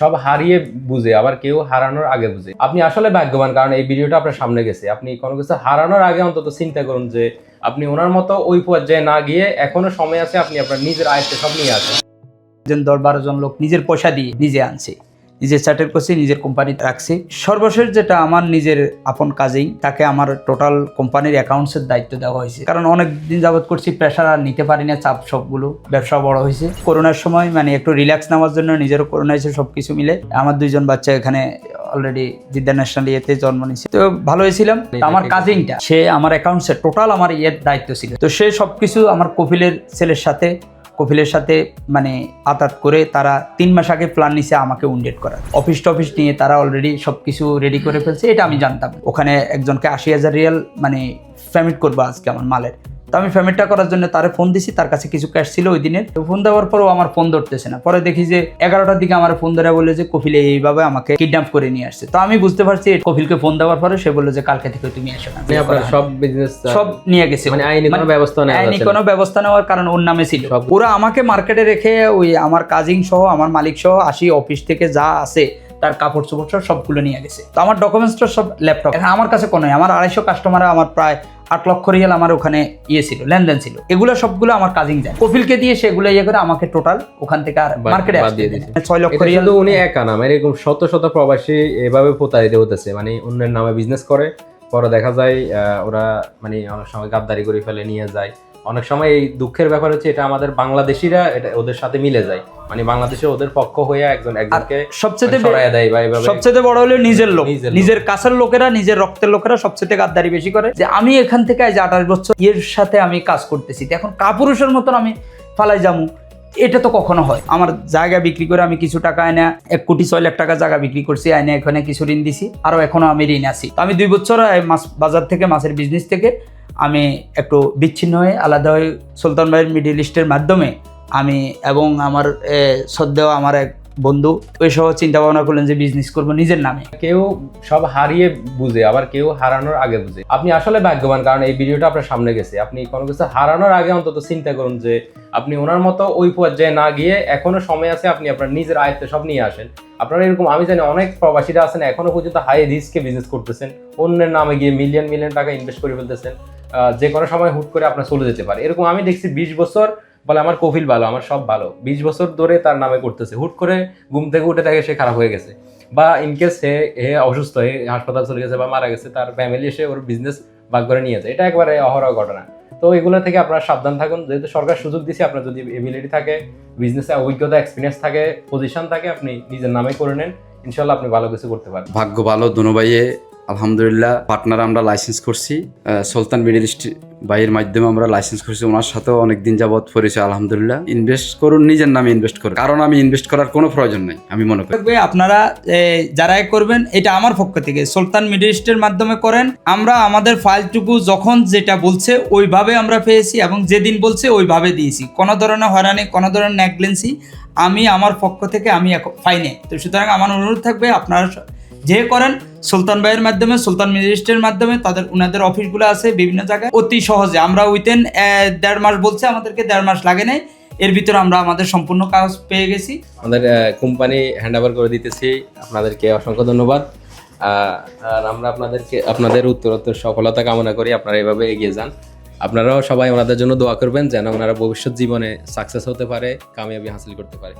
সব হারিয়ে বুঝে, আবার কেউ হারানোর আগে বুঝে। আপনি আসলে ভাগ্যবান, কারণ এই ভিডিওটা আপনার সামনে গেছে। আপনি কোনো কিছু হারানোর আগে অন্তত চিন্তা করুন যে আপনি ওনার মতো ওই পর্যায়ে না গিয়ে এখনো সময় আছে, আপনি আপনার নিজের আয়ত্তে সব নিয়ে আসেন। 10-12 জন লোক নিজের পয়সা দিয়ে নিজে আনছে, নিজে চার্টার করছি, নিজের কোম্পানি রাখছি। সর্বশেষ যেটা আমার নিজের আপন কাজেই, তাকে আমার টোটাল কোম্পানির অ্যাকাউন্টসের দায়িত্ব দেওয়া হয়েছে। কারণ অনেক দিন যাবত করছি, প্রেশার আর নিতে পারি না, চাপ সবগুলো, ব্যবসা বড় হয়েছে। করোনার সময় মানে একটু রিল্যাক্স নেওয়ার জন্য, নিজেরও করোনা হয়েছে, সবকিছু মিলে আমার 2 জন বাচ্চা এখানে অলরেডি জিদ্দা ন্যাশনাল ইয়েতে জন্ম নিয়েছে, তো ভালো হয়েছিলাম। আমার কাজিনটা, সে আমার অ্যাকাউন্টসে টোটাল আমার ইয়ের দায়িত্ব ছিল, তো সে সবকিছু আমার কপিলের সাথে মানে আতাত করে তারা 3 মাস আগে প্ল্যান নিছে আমাকে উন্ডেট করার। অফিস নিয়ে তারা অলরেডি সবকিছু রেডি করে ফেলছে, এটা আমি জানতাম। ওখানে একজনকে 80,000 রিয়াল মানে পেমেন্ট করবো আজকে আমার মালের। তো আমি পেমেন্টটা করার জন্য তারে ফোন দিছি, তার কাছে কিছু ক্যাশ ছিল ওই দিনের। তো ফোন দেওয়ার পরও আমার ফোন ধরতেছে না। পরে দেখি যে 11টার দিকে আমার ফোন ধরে বলে যে কপিল এইভাবে আমাকে কিডন্যাপ করে নিয়ে আসছে। তো আমি বুঝতে পারছি, কপিলকে ফোন দেওয়ার পরে সে বললো যে কালকে থেকে তুমি এসো না। সব বিজনেস সব নিয়ে গেছে, মানে আইনি কোনো ব্যবস্থা নেওয়ার কারণ ওর নামে ছিল। ওরা আমাকে মার্কেটে রেখে ওই আমার কাজিন সহ, আমার মালিক সহ, আসি অফিস থেকে যা আছে তার কাপড় চোপড় সবগুলো নিয়ে গেছে। তো আমার ডকুমেন্টসটা সব ল্যাপটপ, আমার কাছে কোনো, আমার 250 কাস্টমার, আমার প্রায় 8 লক্ষ রিয়াল আমার ওখানে ছিল, লেনদেন ছিল। এগুলো সবগুলো আমার কাজিন যায়, কপিলকে দিয়ে সেগুলো ইয়ে করে আমাকে টোটাল ওখান থেকে আর মার্কেটে দিয়ে দিয়েছে 6 লক্ষ রিয়াল। উনি একা না, এরকম শত শত প্রবাসী এভাবে প্রতারিত হতেছে, মানে অন্যের নামে বিজনেস করে, পরে দেখা যায় ওরা মানে অনেক সময় গাদ্দারি করে ফেলে, নিয়ে যায়। অনেক সময় এই দুঃখের ব্যাপার হচ্ছে, এটা আমাদের বাংলাদেশিরা এটা ওদের সাথে মিলে যায়, মানে বাংলাদেশে ওদের পক্ষ হয়ে একজনকে সবচেয়ে বড় হলো নিজের লোক, নিজের কাছের লোকেরা, নিজের রক্তের লোকেরা সবচেয়ে গাদ্দারি বেশি করে। যে আমি এখান থেকে আজ 28 বছর এর সাথে আমি কাজ করতেছি, এখন কাপুরুষের মতন আমি ফালাই যাবো, এটা তো কখনো হয়। আমার জায়গা বিক্রি করে আমি কিছু টাকা এনে 1,06,00,000 টাকা জায়গা বিক্রি করছি, আইনে এখানে কিছু ঋণ দিছি, আরো এখনো আমি ঋণ আছি। আমি 2 বছর মাছ বাজার থেকে, মাছের বিজনেস থেকে আমি একটু বিচ্ছিন্ন হয়ে আলাদা হয়ে সুলতান ভাইয়ের মিডল ইস্টের মাধ্যমে আমি এবং আমার শ্রদ্ধেয় আমার এক বন্ধু ওই সহ চিন্তা ভাবনা করলেন যে বিজনেস করবো নিজের নামে। কেউ সব হারিয়ে বুঝে, আবার কেউ হারানোর আগে বুঝে। আপনি আসলে ভাগ্যবান, কারণ এই ভিডিওটা আপনার সামনে গেছে। আপনি কোনো কিছু হারানোর আগে অন্তত চিন্তা করুন যে আপনি ওনার মতো ওই পর্যায়ে না গিয়ে এখনো সময় আছে, আপনি আপনার নিজের আয়ত্তে সব নিয়ে আসেন। আপনারা এরকম, আমি জানি অনেক প্রবাসীরা আছেন এখনো পর্যন্ত হাই রিস্কে বিজনেস করতেছেন, অন্যের নামে গিয়ে মিলিয়ন টাকা ইনভেস্ট করে ফেলতেছেন, যে কোনো সময় হুট করে আপনার চলে যেতে পারে। এরকম আমি দেখছি 20 বছর বলে আমার কফিল ভালো, আমার সব ভালো, 20 বছর ধরে তার নামে করতেছে, হুট করে ঘুম থেকে উঠে দেখে সে খারাপ হয়ে গেছে, বা ইনকেস হে অসুস্থ হয়ে হাসপাতাল চলে গেছে বা মারা গেছে, তার ফ্যামিলি এসে ওর বিজনেস ভাগ করে নিয়ে যায়। এটা একবারে অহরহ ঘটনা। তো এগুলো থেকে আপনারা সাবধান থাকুন। যেহেতু সরকার সুযোগ দিচ্ছে, আপনার যদি এবিলিটি থাকে, বিজনেসে অভিজ্ঞতা, এক্সপিরিয়েন্স থাকে, পজিশন থাকে, আপনি নিজের নামে করে নেন, ইনশাল্লাহ আপনি ভালো কিছু করতে পারেন। ভাগ্য ভালো দুনো ভাইয়ে, আলহামদুলিল্লাহ। পার্টনার আমরা লাইসেন্স করছি, সুলতান মিডল ইস্ট ভাইয়ের মাধ্যমে আমরা লাইসেন্স করছি। ওনার সাথেও অনেকদিন যাবৎ পরিচয়, আলহামদুলিল্লাহ। ইনভেস্ট করুন, নিজের নামে ইনভেস্ট করুন, কারণ আমি ইনভেস্ট করার কোনো প্রয়োজন নাই আমি মনে করি। আপনারা যারাই করবেন, এটা আমার পক্ষ থেকে সুলতান মিডল ইস্টের মাধ্যমে করেন। আমরা আমাদের ফাইলটুকু যখন যেটা বলছে ওইভাবে আমরা পেয়েছি, এবং যেদিন বলছে ওইভাবে দিয়েছি। কোনো ধরনের হয়রানি, কোনো ধরনের নেগলেন্সি আমি আমার পক্ষ থেকে আমি পাইনি। তো সুতরাং আমার অনুরোধ থাকবে, আপনারা যে করেন সুলতান ভাইয়ের মাধ্যমে, সুলতান মিডল ইস্টের মাধ্যমে, ওনাদের অফিসগুলো আছে বিভিন্ন জায়গায়, অতি সহজে আমরা উইথিন 1.5 মাস বলছে, আমাদেরকে 1.5 মাস লাগে নাই, এর ভিতরে আমরা আমাদের সম্পূর্ণ কাজ পেয়ে গেছি। আমাদের কোম্পানি হ্যান্ড ওভার করে দিতেছি। আপনাদেরকে অসংখ্য ধন্যবাদ। আর আমরা আপনাদের উত্তরোত্তর সফলতা কামনা করি। আপনারা এভাবে এগিয়ে যান। আপনারাও সবাই ওনাদের জন্য দোয়া করবেন, যেন ওনারা ভবিষ্যৎ জীবনে সাকসেস হতে পারে, কামিয়াবি হাসিল করতে পারে।